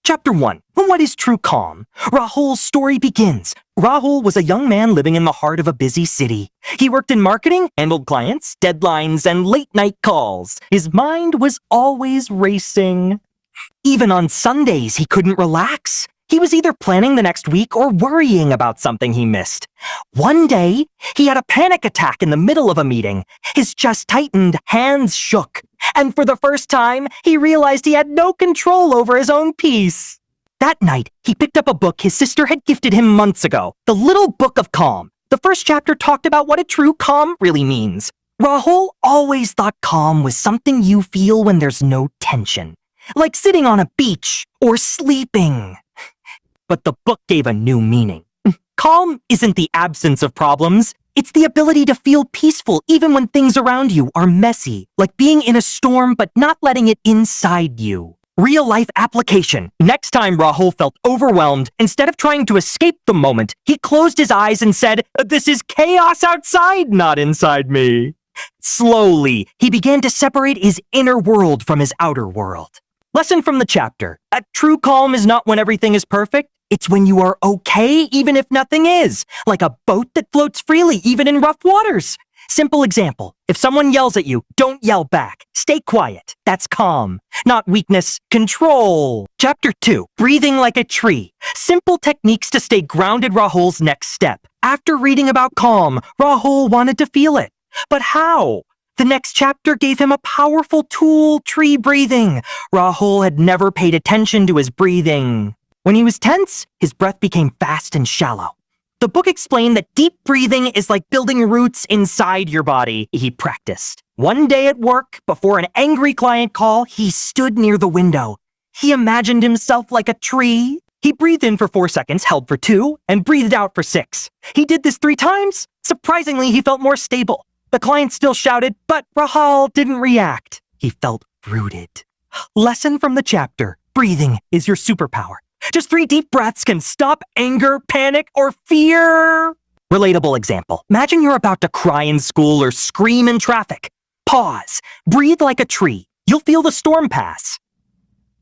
Chapter 1. What is true calm? Rahul's story begins. Rahul was a young man living in the heart of a busy city. He worked in marketing, handled clients, deadlines, and late-night calls. His mind was always racing. Even on Sundays, he couldn't relax. He was either planning the next week or worrying about something he missed. One day, he had a panic attack in the middle of a meeting. His chest tightened, hands shook. And for the first time, he realized he had no control over his own peace. That night, he picked up a book his sister had gifted him months ago, The Little Book of Calm. The first chapter talked about what a true calm really means. Rahul always thought calm was something you feel when there's no tension, like sitting on a beach or sleeping. But the book gave a new meaning. Calm isn't the absence of problems. It's the ability to feel peaceful even when things around you are messy, like being in a storm but not letting it inside you. Real-life application. Next time Rahul felt overwhelmed, instead of trying to escape the moment, he closed his eyes and said, "This is chaos outside, not inside me." Slowly, he began to separate his inner world from his outer world. Lesson from the chapter. A true calm is not when everything is perfect. It's when you are okay even if nothing is, like a boat that floats freely even in rough waters. Simple example. If someone yells at you, don't yell back. Stay quiet. That's calm. Not weakness, control. Chapter 2. Breathing like a tree. Simple techniques to stay grounded. Rahul's next step. After reading about calm, Rahul wanted to feel it. But how? The next chapter gave him a powerful tool, tree breathing. Rahul had never paid attention to his breathing. When he was tense, his breath became fast and shallow. The book explained that deep breathing is like building roots inside your body. He practiced. One day at work, before an angry client call, he stood near the window. He imagined himself like a tree. He breathed in for 4 seconds, held for 2, and breathed out for 6. He did this 3 times. Surprisingly, he felt more stable. The client still shouted, but Rahul didn't react. He felt rooted. Lesson from the chapter. Breathing is your superpower. Just 3 deep breaths can stop anger, panic, or fear. Relatable example. Imagine you're about to cry in school or scream in traffic. Pause. Breathe like a tree. You'll feel the storm pass.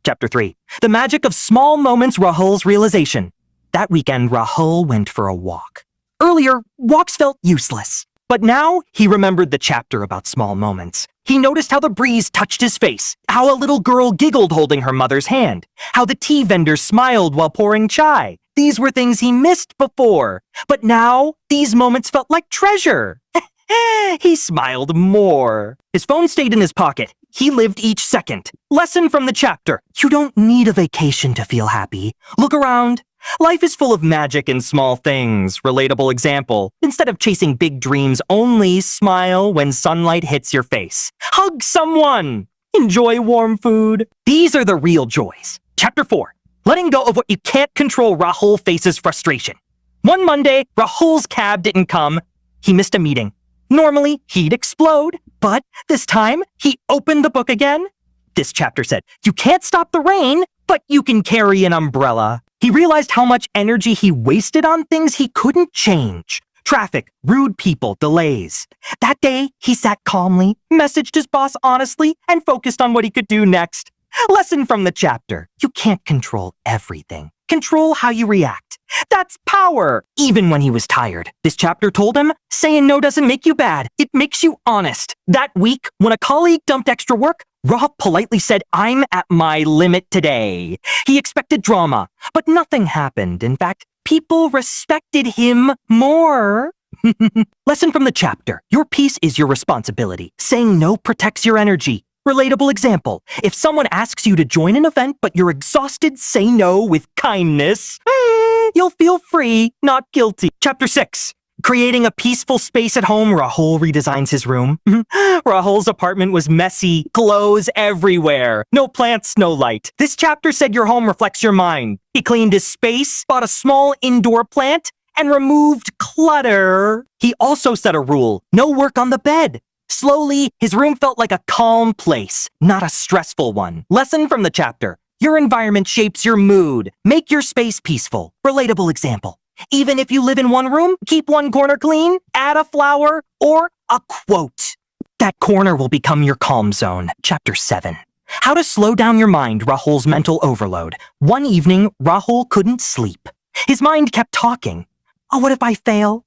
Chapter 3. The magic of small moments. Rahul's realization. That weekend, Rahul went for a walk. Earlier, walks felt useless. But now, he remembered the chapter about small moments. He noticed how the breeze touched his face, how a little girl giggled holding her mother's hand, how the tea vendor smiled while pouring chai. These were things he missed before. But now, these moments felt like treasure. He smiled more. His phone stayed in his pocket. He lived each second. Lesson from the chapter. You don't need a vacation to feel happy. Look around. Life is full of magic in small things. Relatable example. Instead of chasing big dreams, only smile when sunlight hits your face. Hug someone. Enjoy warm food. These are the real joys. Chapter 4. Letting go of what you can't control. Rahul faces frustration. One Monday, Rahul's cab didn't come. He missed a meeting. Normally, he'd explode. But this time, he opened the book again. This chapter said, you can't stop the rain, but you can carry an umbrella. He realized how much energy he wasted on things he couldn't change. Traffic, rude people, delays. That day, he sat calmly, messaged his boss honestly, and focused on what he could do next. Lesson from the chapter. You can't control everything. Control how you react. That's power. Even when he was tired. This chapter told him, saying no doesn't make you bad. It makes you honest. That week, when a colleague dumped extra work, Rahul politely said, I'm at my limit today. He expected drama, but nothing happened. In fact, people respected him more. Lesson from the chapter. Your peace is your responsibility. Saying no protects your energy. Relatable example. If someone asks you to join an event but you're exhausted, say no with kindness. You'll feel free, not guilty. Chapter 6. Creating a peaceful space at home. Rahul redesigns his room. Rahul's apartment was messy, clothes everywhere. No plants, no light. This chapter said your home reflects your mind. He cleaned his space, bought a small indoor plant, and removed clutter. He also set a rule. No work on the bed. Slowly, his room felt like a calm place, not a stressful one. Lesson from the chapter. Your environment shapes your mood. Make your space peaceful. Relatable example. Even if you live in one room, keep one corner clean, add a flower, or a quote. That corner will become your calm zone. Chapter 7. How to slow down your mind, Rahul's mental overload. One evening, Rahul couldn't sleep. His mind kept talking. Oh, what if I fail?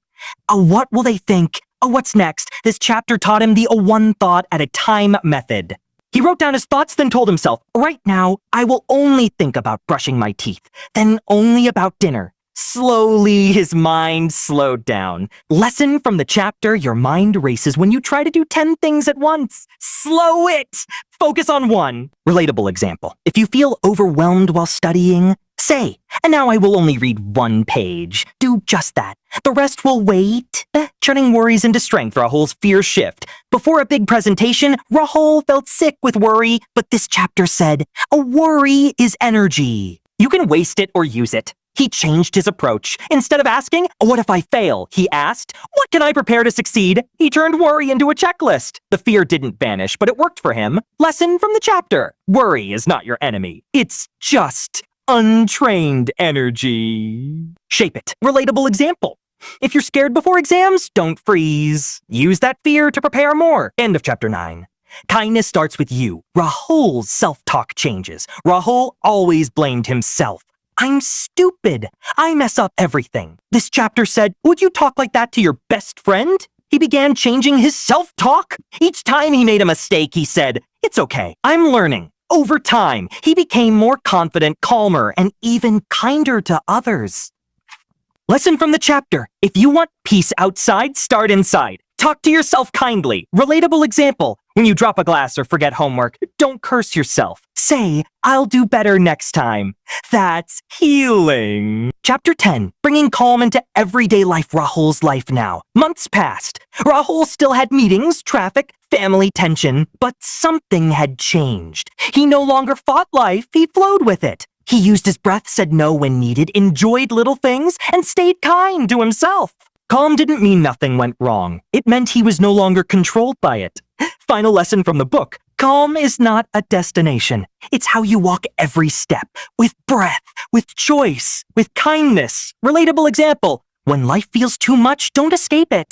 Oh, what will they think? Oh, what's next? This chapter taught him the one thought at a time method. He wrote down his thoughts, then told himself, right now, I will only think about brushing my teeth, then only about dinner. Slowly, his mind slowed down. Lesson from the chapter, your mind races when you try to do 10 things at once. Slow it! Focus on one. Relatable example. If you feel overwhelmed while studying, say, and now I will only read one page. Do just that. The rest will wait. Turning worries into strength, Rahul's fears shift. Before a big presentation, Rahul felt sick with worry, but this chapter said, a worry is energy. You can waste it or use it. He changed his approach. Instead of asking, what if I fail? He asked, what can I prepare to succeed? He turned worry into a checklist. The fear didn't vanish, but it worked for him. Lesson from the chapter. Worry is not your enemy. It's just untrained energy. Shape it. Relatable example. If you're scared before exams, don't freeze. Use that fear to prepare more. End of chapter 9. Kindness starts with you. Rahul's self-talk changes. Rahul always blamed himself. I'm stupid. I mess up everything. This chapter said, would you talk like that to your best friend? He began changing his self-talk. Each time he made a mistake, he said, it's okay. I'm learning. Over time, he became more confident, calmer, and even kinder to others. Lesson from the chapter. If you want peace outside, start inside. Talk to yourself kindly. Relatable example. When you drop a glass or forget homework, don't curse yourself. Say, I'll do better next time. That's healing. Chapter 10. Bringing calm into everyday life, Rahul's life now. Months passed. Rahul still had meetings, traffic, family tension, but something had changed. He no longer fought life, he flowed with it. He used his breath, said no when needed, enjoyed little things, and stayed kind to himself. Calm didn't mean nothing went wrong. It meant he was no longer controlled by it. Final lesson from the book. Calm is not a destination. It's how you walk every step. With breath, with choice, with kindness. Relatable example. When life feels too much, don't escape it.